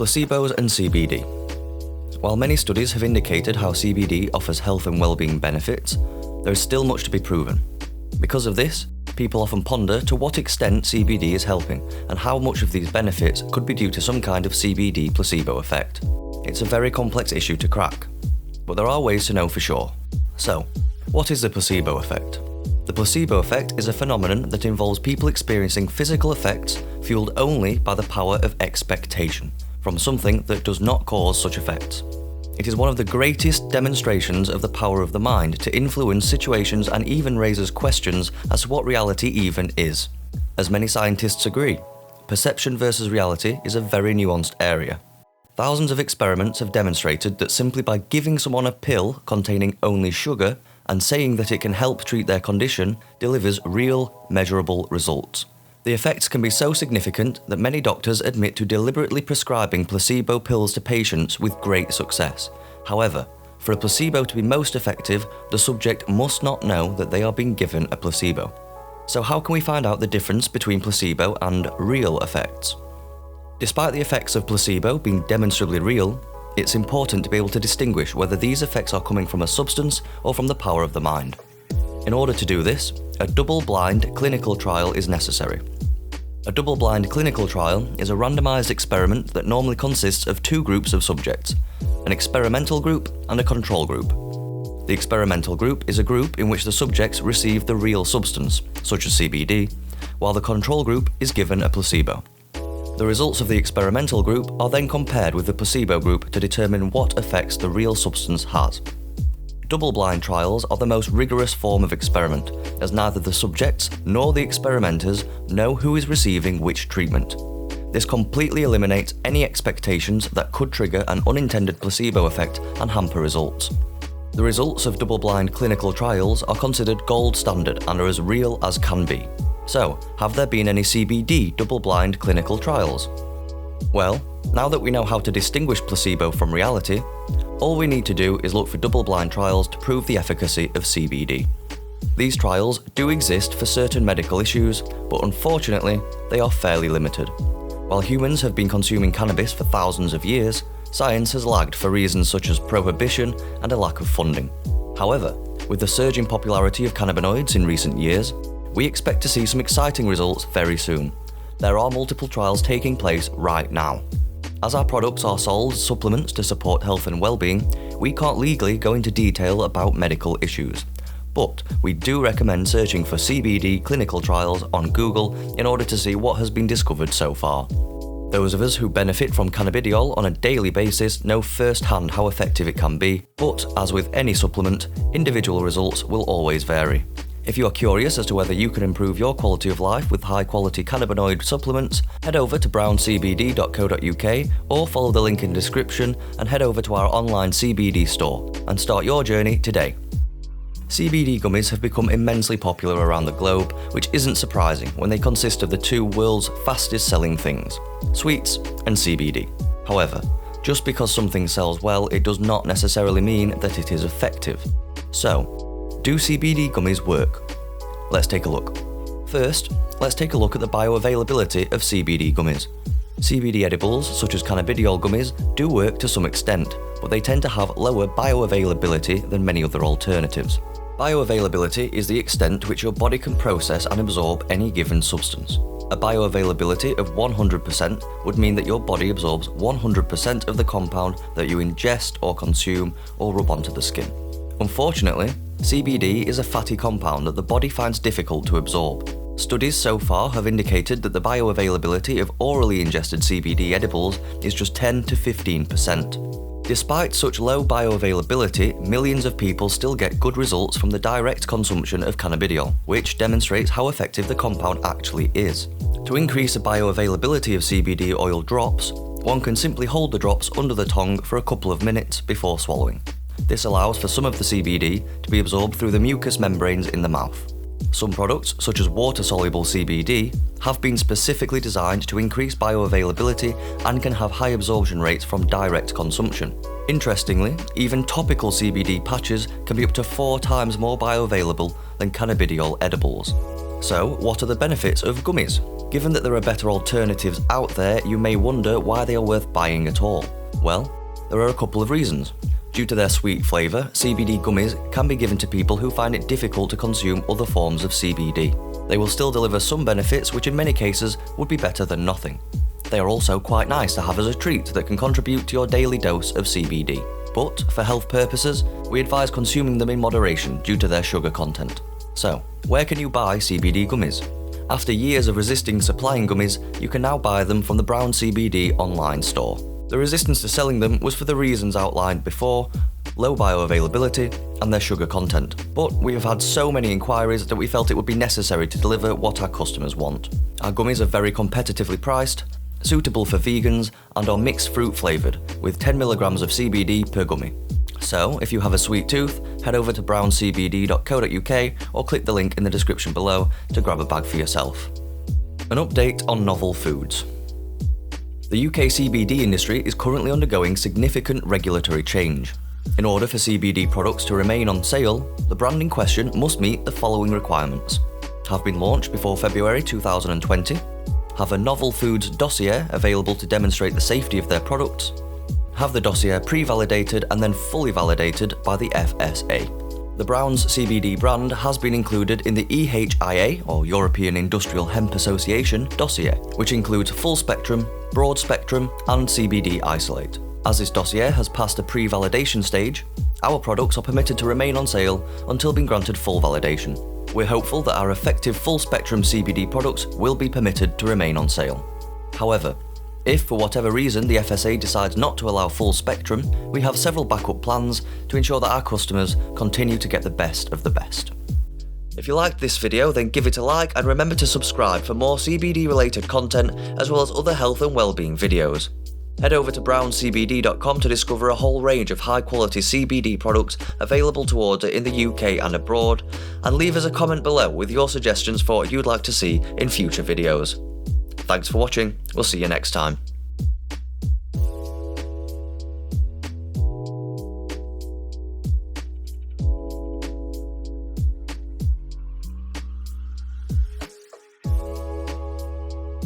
Placebos and CBD. While many studies have indicated how CBD offers health and well-being benefits, there is still much to be proven. Because of this, people often ponder to what extent CBD is helping and how much of these benefits could be due to some kind of CBD placebo effect. It's a very complex issue to crack, but there are ways to know for sure. So, what is the placebo effect? The placebo effect is a phenomenon that involves people experiencing physical effects fueled only by the power of expectation from something that does not cause such effects. It is one of the greatest demonstrations of the power of the mind to influence situations and even raises questions as to what reality even is. As many scientists agree, perception versus reality is a very nuanced area. Thousands of experiments have demonstrated that simply by giving someone a pill containing only sugar and saying that it can help treat their condition delivers real, measurable results. The effects can be so significant that many doctors admit to deliberately prescribing placebo pills to patients with great success. However, for a placebo to be most effective, the subject must not know that they are being given a placebo. So how can we find out the difference between placebo and real effects? Despite the effects of placebo being demonstrably real, it's important to be able to distinguish whether these effects are coming from a substance or from the power of the mind. In order to do this, a double-blind clinical trial is necessary. A double-blind clinical trial is a randomized experiment that normally consists of two groups of subjects, an experimental group and a control group. The experimental group is a group in which the subjects receive the real substance, such as CBD, while the control group is given a placebo. The results of the experimental group are then compared with the placebo group to determine what effects the real substance has. Double-blind trials are the most rigorous form of experiment, as neither the subjects nor the experimenters know who is receiving which treatment. This completely eliminates any expectations that could trigger an unintended placebo effect and hamper results. The results of double-blind clinical trials are considered gold standard and are as real as can be. So, have there been any CBD double-blind clinical trials? Well, now that we know how to distinguish placebo from reality, all we need to do is look for double-blind trials to prove the efficacy of CBD. These trials do exist for certain medical issues, but unfortunately, they are fairly limited. While humans have been consuming cannabis for thousands of years, science has lagged for reasons such as prohibition and a lack of funding. However, with the surge in popularity of cannabinoids in recent years, we expect to see some exciting results very soon. There are multiple trials taking place right now. As our products are sold as supplements to support health and well-being, we can't legally go into detail about medical issues. But we do recommend searching for CBD clinical trials on Google in order to see what has been discovered so far. Those of us who benefit from cannabidiol on a daily basis know firsthand how effective it can be, but as with any supplement, individual results will always vary. If you are curious as to whether you can improve your quality of life with high-quality cannabinoid supplements, head over to browncbd.co.uk or follow the link in the description and head over to our online CBD store and start your journey today. CBD gummies have become immensely popular around the globe, which isn't surprising when they consist of the two world's fastest-selling things, sweets and CBD. However, just because something sells well, it does not necessarily mean that it is effective. So, do CBD gummies work? Let's take a look. First, let's take a look at the bioavailability of CBD gummies. CBD edibles, such as cannabidiol gummies, do work to some extent, but they tend to have lower bioavailability than many other alternatives. Bioavailability is the extent to which your body can process and absorb any given substance. A bioavailability of 100% would mean that your body absorbs 100% of the compound that you ingest or consume or rub onto the skin. Unfortunately, CBD is a fatty compound that the body finds difficult to absorb. Studies so far have indicated that the bioavailability of orally ingested CBD edibles is just 10 to 15%. Despite such low bioavailability, millions of people still get good results from the direct consumption of cannabidiol, which demonstrates how effective the compound actually is. To increase the bioavailability of CBD oil drops, one can simply hold the drops under the tongue for a couple of minutes before swallowing. This allows for some of the CBD to be absorbed through the mucous membranes in the mouth. Some products, such as water-soluble CBD, have been specifically designed to increase bioavailability and can have high absorption rates from direct consumption. Interestingly, even topical CBD patches can be up to 4 times more bioavailable than cannabidiol edibles. So, what are the benefits of gummies? Given that there are better alternatives out there, you may wonder why they are worth buying at all. Well, there are a couple of reasons. Due to their sweet flavour, CBD gummies can be given to people who find it difficult to consume other forms of CBD. They will still deliver some benefits, which in many cases would be better than nothing. They are also quite nice to have as a treat that can contribute to your daily dose of CBD. But, for health purposes, we advise consuming them in moderation due to their sugar content. So, where can you buy CBD gummies? After years of resisting supplying gummies, you can now buy them from the Brown CBD online store. The resistance to selling them was for the reasons outlined before, low bioavailability, and their sugar content. But we have had so many inquiries that we felt it would be necessary to deliver what our customers want. Our gummies are very competitively priced, suitable for vegans, and are mixed fruit flavoured, with 10 mg of CBD per gummy. So, if you have a sweet tooth, head over to browncbd.co.uk or click the link in the description below to grab a bag for yourself. An update on novel foods. The UK CBD industry is currently undergoing significant regulatory change. In order for CBD products to remain on sale, the brand in question must meet the following requirements: have been launched before February 2020, have a novel foods dossier available to demonstrate the safety of their products, have the dossier pre-validated and then fully validated by the FSA. The Brown's CBD brand has been included in the EHIA, or European Industrial Hemp Association, dossier, which includes full spectrum, broad spectrum, and CBD isolate. As this dossier has passed a pre-validation stage, our products are permitted to remain on sale until being granted full validation. We're hopeful that our effective full-spectrum CBD products will be permitted to remain on sale. However, if for whatever reason the FSA decides not to allow full spectrum, we have several backup plans to ensure that our customers continue to get the best of the best. If you liked this video, then give it a like and remember to subscribe for more CBD related content as well as other health and wellbeing videos. Head over to browncbd.com to discover a whole range of high-quality CBD products available to order in the UK and abroad, and leave us a comment below with your suggestions for what you'd like to see in future videos. Thanks for watching, we'll see you next time.